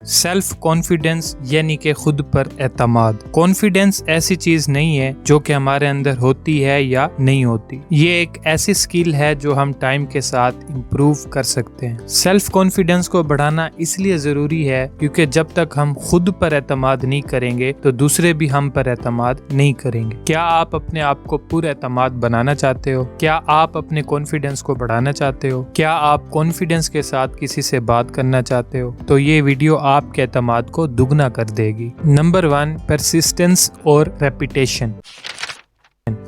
Self confidence यानी कि खुद पर एतमाद। कॉन्फिडेंस ऐसी चीज नहीं है जो कि हमारे अंदर होती है या नहीं होती। ये एक ऐसी स्किल है जो हम टाइम के साथ इम्प्रूव कर सकते हैं। सेल्फ कॉन्फिडेंस को बढ़ाना इसलिए जरूरी है क्योंकि जब तक हम खुद पर एतमाद नहीं करेंगे तो दूसरे भी हम पर एतमाद नहीं करेंगे। क्या आप अपने आप को पूरा एतमाद बनाना चाहते हो? क्या आप अपने कॉन्फिडेंस को बढ़ाना चाहते हो? क्या आप कॉन्फिडेंस के साथ किसी से बात करना चाहते हो? तो ये वीडियो आपके एतमाद को दुगना कर देगी। नंबर 1, परसिस्टेंस और रेपिटेशन।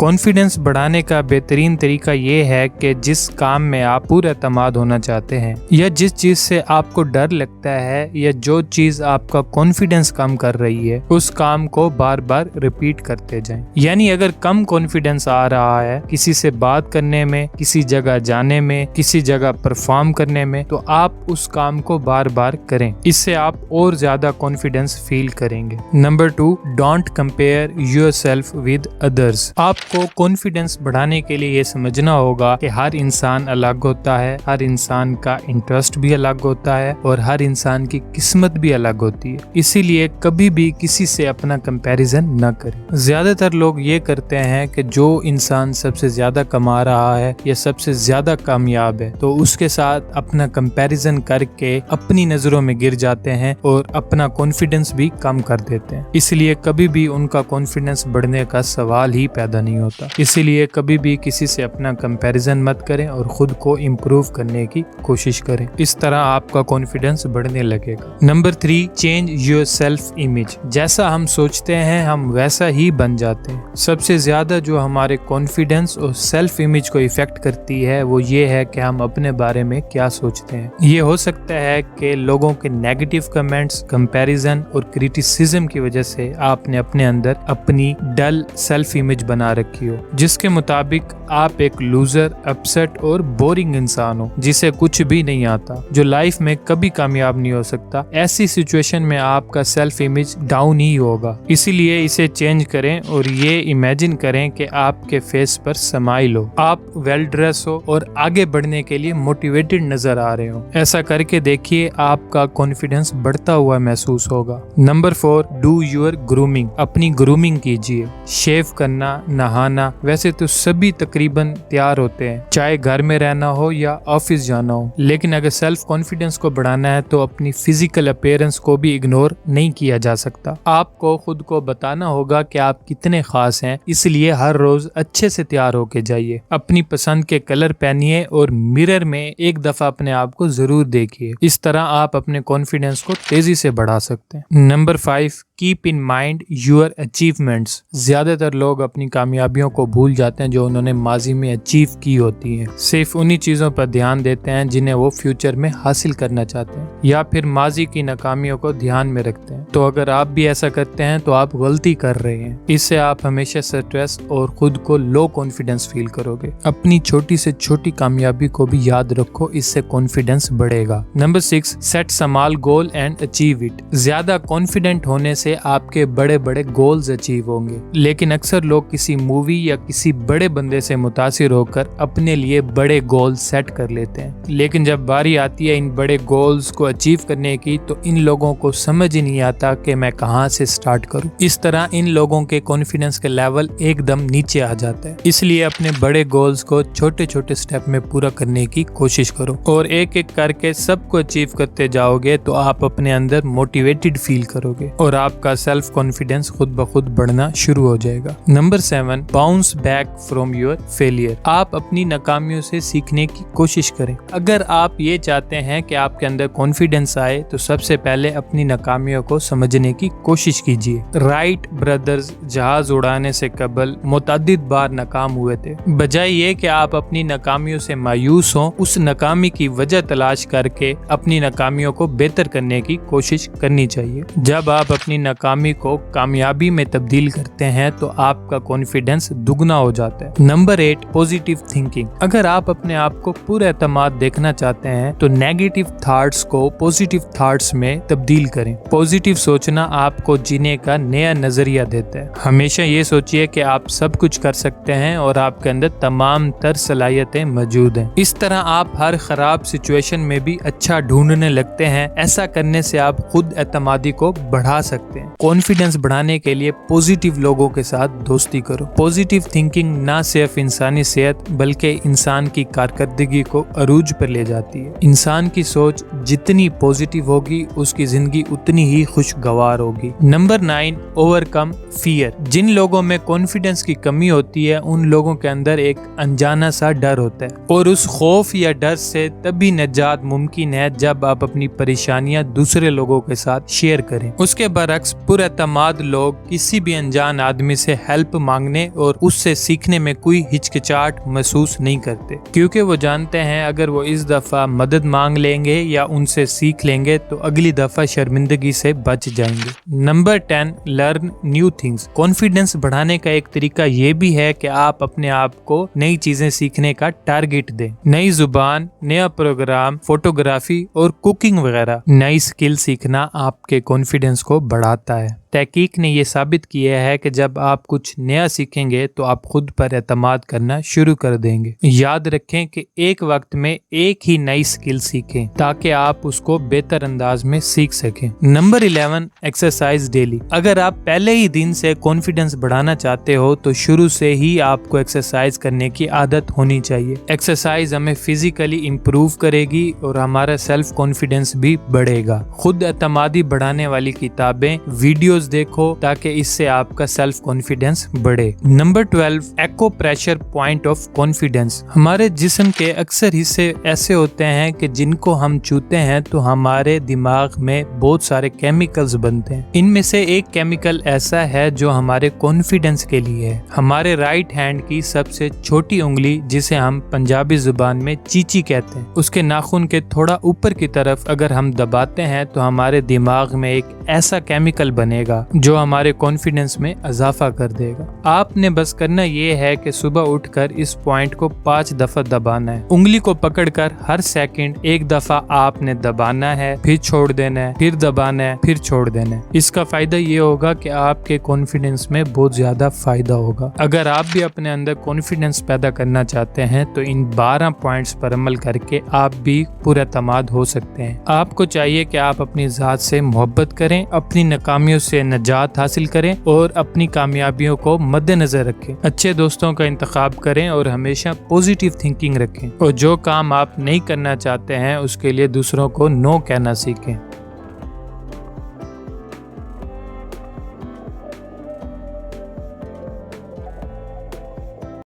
कॉन्फिडेंस बढ़ाने का बेहतरीन तरीका ये है कि जिस काम में आप पूरा एतमाद होना चाहते हैं या जिस चीज से आपको डर लगता है या जो चीज आपका कॉन्फिडेंस कम कर रही है, उस काम को बार बार रिपीट करते जाएं। यानी अगर कम कॉन्फिडेंस आ रहा है किसी से बात करने में, किसी जगह जाने में, किसी जगह परफॉर्म करने में, तो आप उस काम को बार बार करें। इससे आप और ज्यादा कॉन्फिडेंस फील करेंगे। Number 2, don't compare yourself with others. आपको कॉन्फिडेंस बढ़ाने के लिए ये समझना होगा कि हर इंसान अलग होता है, हर इंसान का इंटरेस्ट भी अलग होता है और हर इंसान की किस्मत भी अलग होती है। इसीलिए कभी भी किसी से अपना कंपैरिजन न करें। ज्यादातर लोग ये करते हैं कि जो इंसान सबसे ज्यादा कमा रहा है या सबसे ज्यादा कामयाब है तो उसके साथ अपना कंपैरिजन करके अपनी नजरों में गिर जाते हैं और अपना कॉन्फिडेंस भी कम कर देते हैं। इसलिए कभी भी उनका कॉन्फिडेंस बढ़ने का सवाल ही पैदा नहीं होता। इसीलिए कभी भी किसी से अपना कंपैरिजन मत करें और खुद को इम्प्रूव करने की कोशिश करें। इस तरह आपका कॉन्फिडेंस बढ़ने लगेगा। Number 3, change your self image. जैसा हम सोचते हैं हम वैसा ही बन जाते हैं। सबसे ज्यादा जो हमारे कॉन्फिडेंस और सेल्फ इमेज को इफेक्ट करती है वो ये है कि हम अपने बारे में क्या सोचते हैं। ये हो सकता है कि लोगों के नेगेटिव कमेंट्स, कंपैरिजन और क्रिटिसिज्म की वजह से आपने अपने अंदर अपनी डल सेल्फ इमेज बना रखी हो, जिसके मुताबिक आप एक लूजर, अपसेट और बोरिंग इंसान हो जिसे कुछ भी नहीं आता, जो लाइफ में कभी कामयाब नहीं हो सकता। ऐसी सिचुएशन में आपका सेल्फ इमेज डाउन ही होगा। इसीलिए इसे चेंज करें और ये इमेजिन करें कि आपके फेस पर स्माइल हो, आप वेल ड्रेस हो और आगे बढ़ने के लिए मोटिवेटेड नजर आ रहे हो। ऐसा करके देखिए, आपका कॉन्फिडेंस बढ़ता हुआ महसूस होगा। Number 4, do your grooming. अपनी ग्रूमिंग कीजिए। शेव करना, नहाना, वैसे तो सभी तकरीबन तैयार होते हैं, चाहे घर में रहना हो या ऑफिस जाना हो। लेकिन अगर सेल्फ कॉन्फिडेंस को बढ़ाना है तो अपनी फिजिकल अपीयरेंस को भी इग्नोर नहीं किया जा सकता। आपको खुद को बताना होगा कि आप कितने खास हैं, इसलिए हर रोज अच्छे से तैयार होके जाइए। अपनी पसंद के कलर पहनिए और मिरर में एक दफा अपने आप को जरूर देखिए। इस तरह आप अपने कॉन्फिडेंस को तेजी से बढ़ा सकते हैं। Number 5, keep in mind your achievements. ज्यादातर लोग अपनी कामयाबियों को भूल जाते हैं जो उन्होंने माजी में अचीव की होती हैं। सिर्फ उन्हीं चीजों पर ध्यान देते हैं जिन्हें वो फ्यूचर में हासिल करना चाहते हैं, या फिर माजी की नाकामियों को ध्यान में रखते हैं। तो अगर आप भी ऐसा करते हैं तो आप गलती कर रहे हैं। इससे आप हमेशा स्ट्रेस और खुद को लो कॉन्फिडेंस फील करोगे। अपनी छोटी से छोटी कामयाबी को भी याद रखो, इससे कॉन्फिडेंस बढ़ेगा। Number 6, set small goal and achieve it. ज्यादा कॉन्फिडेंट होने से आपके बड़े बड़े गोल्स अचीव होंगे, लेकिन अक्सर लोग किसी मूवी या किसी बड़े बंदे से मुतासिर होकर अपने लिए बड़े गोल सेट कर लेते हैं। लेकिन जब बारी आती है इन बड़े गोल्स को अचीव करने की तो इन लोगों को समझ ही नहीं आता कि मैं कहां से स्टार्ट करूं। इस तरह इन लोगों के कॉन्फिडेंस के लेवल एकदम नीचे आ जाता है। इसलिए अपने बड़े गोल्स को छोटे छोटे स्टेप में पूरा करने की कोशिश करो और एक एक करके सबको अचीव करते जाओगे तो आप अपने अंदर मोटिवेटेड फील करोगे और आपका सेल्फ कॉन्फिडेंस खुद ब खुद बढ़ना शुरू हो जाएगा। Number 7, bounce back from your failure. आप अपनी नाकामियों से सीखने की कोशिश करें। अगर आप ये चाहते हैं कि आपके अंदर कॉन्फिडेंस आए तो सबसे पहले अपनी नाकामियों को समझने की कोशिश कीजिए। राइट ब्रदर्स जहाज उड़ाने से कबल मुतअद्दिद बार नाकाम हुए थे। बजाय ये कि आप अपनी नाकामियों से मायूस हों, उस नाकामी की वजह तलाश करके अपनी नाकामियों को बेहतर करने की कोशिश करनी चाहिए। जब आप अपनी नाकामी को कामयाबी में तब्दील करते हैं तो आपका कॉन्फिडेंस कॉन्फिडेंस दुगना हो जाता है। Number 8, positive thinking. अगर आप अपने आप को पूरा एतमाद देखना चाहते हैं तो नेगेटिव थॉट्स को पॉजिटिव थॉट्स में तब्दील करें। पॉजिटिव सोचना आपको जीने का नया नजरिया देता है। हमेशा ये सोचिए कि आप सब कुछ कर सकते हैं और आपके अंदर तमाम तर सलाहियतें मौजूद हैं। इस तरह आप हर खराब सिचुएशन में भी अच्छा ढूंढने लगते हैं। ऐसा करने से आप खुद एतमादी को बढ़ा सकते हैं। कॉन्फिडेंस बढ़ाने के लिए पॉजिटिव लोगों के साथ दोस्ती करो। पॉजिटिव थिंकिंग ना सिर्फ इंसानी सेहत बल्कि इंसान की कारकर्दगी को अरूज पर ले जाती है। इंसान की सोच जितनी पॉजिटिव होगी उसकी जिंदगी उतनी ही खुशगवार होगी। Number 9, overcome fear. जिन लोगों में कॉन्फिडेंस की कमी होती है उन लोगों के अंदर एक अनजाना सा डर होता है और उस खौफ या डर से तभी निजात मुमकिन है जब आप अपनी परेशानियां दूसरे लोगों के साथ शेयर करें। उसके बरक्स पुरएतमाद लोग किसी भी अनजान आदमी से हेल्प मांगने और उससे सीखने में कोई हिचकिचाहट महसूस नहीं करते, क्योंकि वो जानते हैं अगर वो इस दफा मदद मांग लेंगे या उनसे सीख लेंगे तो अगली दफा शर्मिंदगी से बच जाएंगे। Number 10, learn new things. Confidence बढ़ाने का एक तरीका ये भी है कि आप अपने आप को नई चीजें सीखने का टारगेट दें। नई जुबान, नया प्रोग्राम, फोटोग्राफी और कुकिंग वगैरह नई स्किल सीखना आपके कॉन्फिडेंस को बढ़ाता है। तहकीक ने यह साबित किया है कि जब आप कुछ नया सीखेंगे तो आप खुद पर एतमाद करना शुरू कर देंगे। याद रखें कि एक वक्त में एक ही नई स्किल सीखें ताकि आप उसको बेहतर अंदाज में सीख सकें। Number 11, exercise daily. अगर आप पहले ही दिन से कॉन्फिडेंस बढ़ाना चाहते हो तो शुरू से ही आपको एक्सरसाइज करने की आदत होनी चाहिए। एक्सरसाइज हमें फिजिकली इम्प्रूव करेगी और हमारा सेल्फ कॉन्फिडेंस भी बढ़ेगा। खुद एतमादी बढ़ाने वाली किताबें, वीडियो देखो ताकि इससे आपका सेल्फ कॉन्फिडेंस बढ़े। Number 12, acupressure point of confidence. हमारे जिस्म के अक्सर हिस्से ऐसे होते हैं कि जिनको हम छूते हैं तो हमारे दिमाग में बहुत सारे केमिकल्स बनते हैं। इनमें से एक केमिकल ऐसा है जो हमारे कॉन्फिडेंस के लिए है। हमारे राइट हैंड की सबसे छोटी उंगली, जिसे हम पंजाबी जुबान में चीची कहते हैं, उसके नाखून के थोड़ा ऊपर की तरफ अगर हम दबाते हैं तो हमारे दिमाग में एक ऐसा केमिकल बनेगा जो हमारे कॉन्फिडेंस में इजाफा कर देगा। आपने बस करना ये है कि सुबह उठकर इस पॉइंट को 5 दफा दबाना है। उंगली को पकड़कर हर सेकंड एक दफा आपने दबाना है, फिर छोड़ देना है, फिर दबाना है, फिर छोड़ देना है। इसका फायदा ये होगा कि आपके कॉन्फिडेंस में बहुत ज्यादा फायदा होगा। अगर आप भी अपने अंदर कॉन्फिडेंस पैदा करना चाहते हैं तो इन 12 पॉइंट्स पर अमल करके आप भी पुरएतमाद हो सकते हैं। आपको चाहिए कि आप अपनी जात से मोहब्बत करें, अपनी नाकामियों से नजात हासिल करें और अपनी कामयाबियों को मद्देनजर रखें। अच्छे दोस्तों का इंतखाब करें और हमेशा पॉजिटिव थिंकिंग रखें और जो काम आप नहीं करना चाहते हैं उसके लिए दूसरों को नो कहना सीखें।